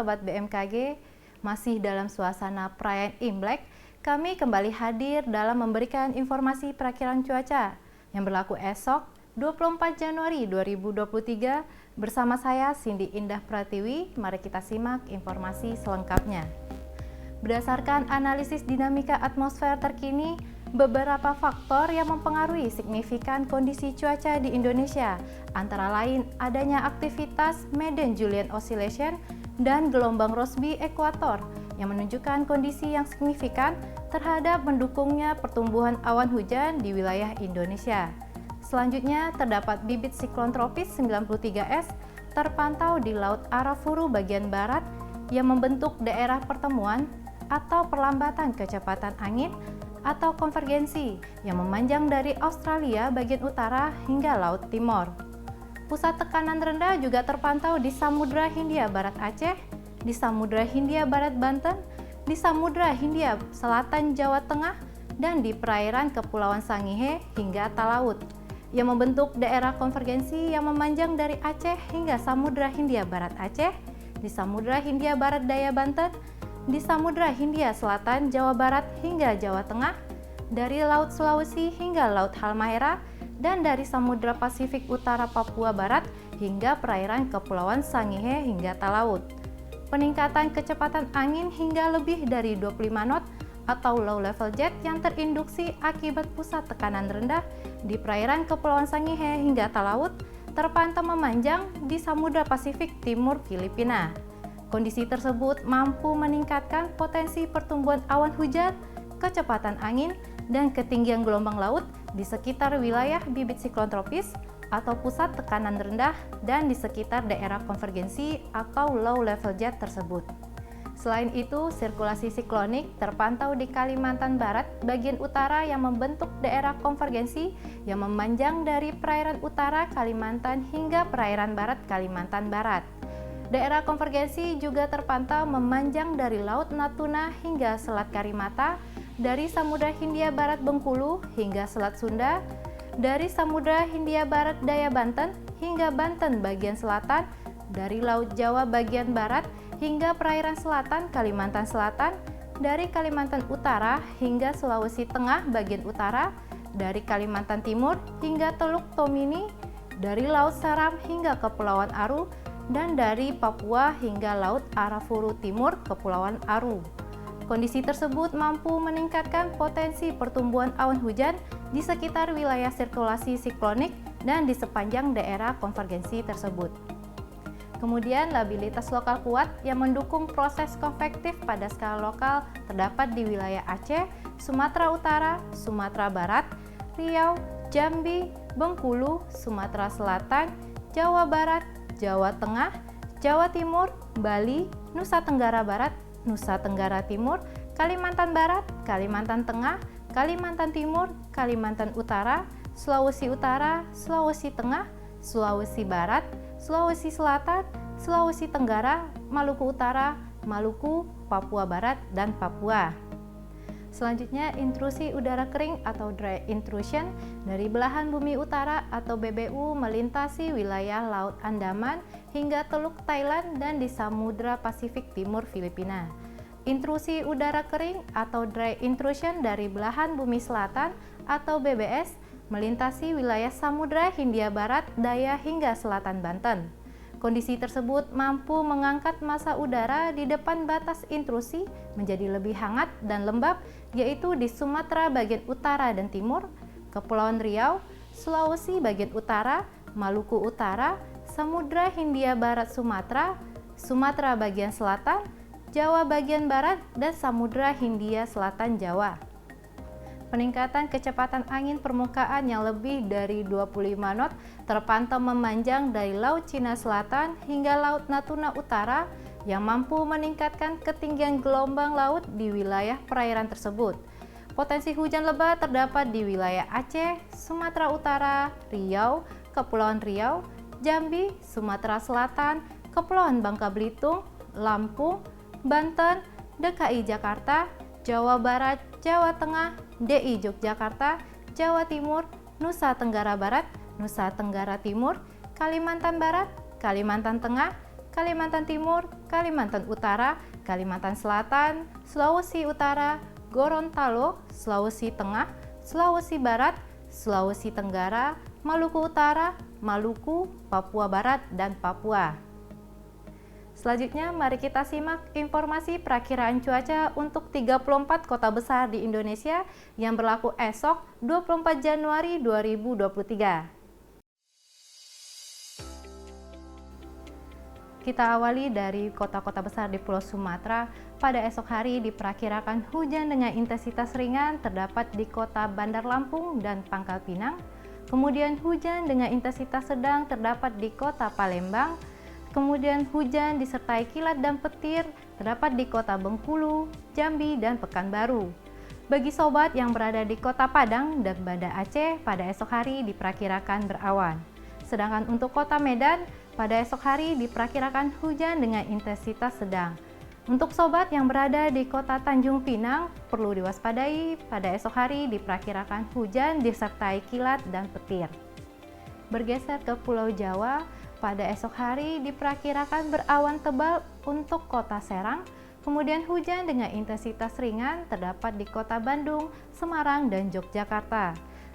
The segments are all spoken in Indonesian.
Sobat BMKG, masih dalam suasana perayaan Imlek, kami kembali hadir dalam memberikan informasi perakiran cuaca yang berlaku esok 24 Januari 2023 bersama saya Cindy Indah Pratiwi. Mari kita simak informasi selengkapnya. Berdasarkan analisis dinamika atmosfer terkini, beberapa faktor yang mempengaruhi signifikan kondisi cuaca di Indonesia, antara lain adanya aktivitas Madden-Julian Oscillation dan gelombang Rossby ekuator yang menunjukkan kondisi yang signifikan terhadap mendukungnya pertumbuhan awan hujan di wilayah Indonesia. Selanjutnya, terdapat bibit siklon tropis 93S terpantau di Laut Arafuru bagian barat yang membentuk daerah pertemuan atau perlambatan kecepatan angin atau konvergensi yang memanjang dari Australia bagian utara hingga Laut Timor. Pusat tekanan rendah juga terpantau di Samudra Hindia Barat Aceh, di Samudra Hindia Barat Banten, di Samudra Hindia Selatan Jawa Tengah, dan di perairan Kepulauan Sangihe hingga Talaut, yang membentuk daerah konvergensi yang memanjang dari Aceh hingga Samudra Hindia Barat Aceh, di Samudra Hindia Barat Daya Banten, di Samudra Hindia Selatan Jawa Barat hingga Jawa Tengah, dari Laut Sulawesi hingga Laut Halmahera, dan dari Samudra Pasifik Utara Papua Barat hingga perairan Kepulauan Sangihe hingga Talaut. Peningkatan kecepatan angin hingga lebih dari 25 knot atau low level jet yang terinduksi akibat pusat tekanan rendah di perairan Kepulauan Sangihe hingga Talaut terpantau memanjang di Samudra Pasifik Timur Filipina. Kondisi tersebut mampu meningkatkan potensi pertumbuhan awan hujan, kecepatan angin, dan ketinggian gelombang laut di sekitar wilayah bibit siklon tropis atau pusat tekanan rendah dan di sekitar daerah konvergensi atau low level jet tersebut. Selain itu, sirkulasi siklonik terpantau di Kalimantan Barat bagian utara yang membentuk daerah konvergensi yang memanjang dari perairan utara Kalimantan hingga perairan barat Kalimantan Barat. Daerah konvergensi juga terpantau memanjang dari Laut Natuna hingga Selat Karimata, dari Samudra Hindia Barat Bengkulu hingga Selat Sunda, dari Samudra Hindia Barat Daya Banten hingga Banten bagian selatan, dari Laut Jawa bagian barat hingga perairan selatan Kalimantan Selatan, dari Kalimantan Utara hingga Sulawesi Tengah bagian utara, dari Kalimantan Timur hingga Teluk Tomini, dari Laut Saram hingga Kepulauan Aru, dan dari Papua hingga Laut Arafuru Timur Kepulauan Aru. Kondisi tersebut mampu meningkatkan potensi pertumbuhan awan hujan di sekitar wilayah sirkulasi siklonik dan di sepanjang daerah konvergensi tersebut. Kemudian, labilitas lokal kuat yang mendukung proses konvektif pada skala lokal terdapat di wilayah Aceh, Sumatera Utara, Sumatera Barat, Riau, Jambi, Bengkulu, Sumatera Selatan, Jawa Barat, Jawa Tengah, Jawa Timur, Bali, Nusa Tenggara Barat, Nusa Tenggara Timur, Kalimantan Barat, Kalimantan Tengah, Kalimantan Timur, Kalimantan Utara, Sulawesi Utara, Sulawesi Tengah, Sulawesi Barat, Sulawesi Selatan, Sulawesi Tenggara, Maluku Utara, Maluku, Papua Barat, dan Papua. Selanjutnya, intrusi udara kering atau dry intrusion dari belahan bumi utara atau BBU melintasi wilayah Laut Andaman hingga Teluk Thailand dan di Samudra Pasifik Timur Filipina. Intrusi udara kering atau dry intrusion dari belahan bumi selatan atau BBS melintasi wilayah Samudra Hindia Barat Daya hingga selatan Banten. Kondisi tersebut mampu mengangkat massa udara di depan batas intrusi menjadi lebih hangat dan lembab, yaitu di Sumatera bagian utara dan timur, Kepulauan Riau, Sulawesi bagian utara, Maluku Utara, Samudra Hindia Barat Sumatera, Sumatera bagian selatan, Jawa bagian barat, dan Samudra Hindia Selatan Jawa. Peningkatan kecepatan angin permukaan yang lebih dari 25 knot terpantau memanjang dari Laut Cina Selatan hingga Laut Natuna Utara yang mampu meningkatkan ketinggian gelombang laut di wilayah perairan tersebut. Potensi hujan lebat terdapat di wilayah Aceh, Sumatera Utara, Riau, Kepulauan Riau, Jambi, Sumatera Selatan, Kepulauan Bangka Belitung, Lampung, Banten, DKI Jakarta, Jawa Barat, Jawa Tengah, DI Yogyakarta, Jawa Timur, Nusa Tenggara Barat, Nusa Tenggara Timur, Kalimantan Barat, Kalimantan Tengah, Kalimantan Timur, Kalimantan Utara, Kalimantan Selatan, Sulawesi Utara, Gorontalo, Sulawesi Tengah, Sulawesi Barat, Sulawesi Tenggara, Maluku Utara, Maluku, Papua Barat, dan Papua. Selanjutnya, mari kita simak informasi perakiraan cuaca untuk 34 kota besar di Indonesia yang berlaku esok 24 Januari 2023. Kita awali dari kota-kota besar di Pulau Sumatera. Pada esok hari diperkirakan hujan dengan intensitas ringan terdapat di kota Bandar Lampung dan Pangkal Pinang. Kemudian hujan dengan intensitas sedang terdapat di kota Palembang. Kemudian hujan disertai kilat dan petir terdapat di kota Bengkulu, Jambi, dan Pekanbaru. Bagi sobat yang berada di kota Padang dan Banda Aceh, pada esok hari diperkirakan berawan. Sedangkan untuk kota Medan, pada esok hari diperkirakan hujan dengan intensitas sedang. Untuk sobat yang berada di kota Tanjung Pinang, perlu diwaspadai, pada esok hari diperkirakan hujan disertai kilat dan petir. Bergeser ke Pulau Jawa, pada esok hari diperkirakan berawan tebal untuk kota Serang, kemudian hujan dengan intensitas ringan terdapat di kota Bandung, Semarang, dan Yogyakarta.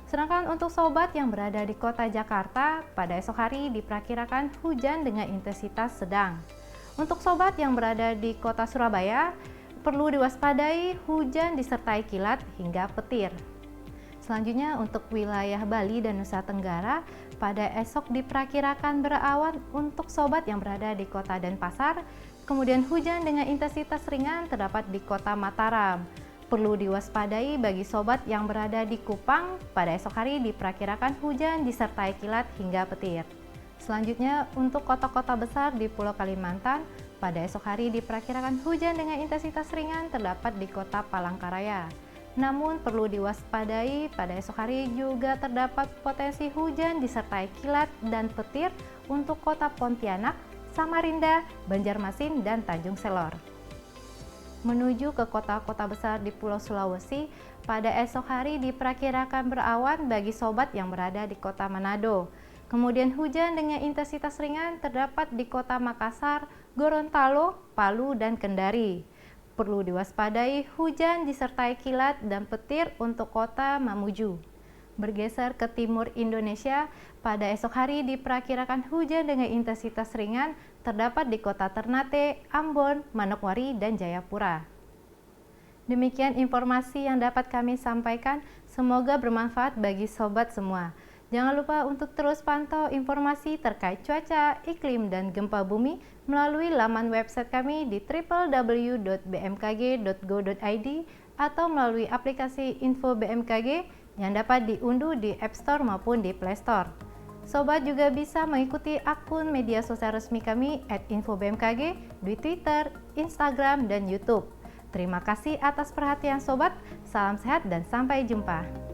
Sedangkan untuk sobat yang berada di kota Jakarta, pada esok hari diperkirakan hujan dengan intensitas sedang. Untuk sobat yang berada di kota Surabaya, perlu diwaspadai hujan disertai kilat hingga petir. Selanjutnya untuk wilayah Bali dan Nusa Tenggara, pada esok diperkirakan berawan untuk sobat yang berada di kota Denpasar, kemudian hujan dengan intensitas ringan terdapat di kota Mataram. Perlu diwaspadai bagi sobat yang berada di Kupang, pada esok hari diperkirakan hujan disertai kilat hingga petir. Selanjutnya untuk kota-kota besar di Pulau Kalimantan, pada esok hari diperkirakan hujan dengan intensitas ringan terdapat di kota Palangkaraya. Namun perlu diwaspadai, pada esok hari juga terdapat potensi hujan disertai kilat dan petir untuk kota Pontianak, Samarinda, Banjarmasin, dan Tanjung Selor. Menuju ke kota-kota besar di Pulau Sulawesi, pada esok hari diperkirakan berawan bagi sobat yang berada di kota Manado. Kemudian hujan dengan intensitas ringan terdapat di kota Makassar, Gorontalo, Palu, dan Kendari. Perlu diwaspadai hujan disertai kilat dan petir untuk kota Mamuju. Bergeser ke timur Indonesia, pada esok hari diperkirakan hujan dengan intensitas ringan terdapat di kota Ternate, Ambon, Manokwari, dan Jayapura. Demikian informasi yang dapat kami sampaikan, semoga bermanfaat bagi sobat semua. Jangan lupa untuk terus pantau informasi terkait cuaca, iklim, dan gempa bumi melalui laman website kami di www.bmkg.go.id atau melalui aplikasi Info BMKG yang dapat diunduh di App Store maupun di Play Store. Sobat juga bisa mengikuti akun media sosial resmi kami @infobmkg di Twitter, Instagram, dan YouTube. Terima kasih atas perhatian sobat, salam sehat dan sampai jumpa.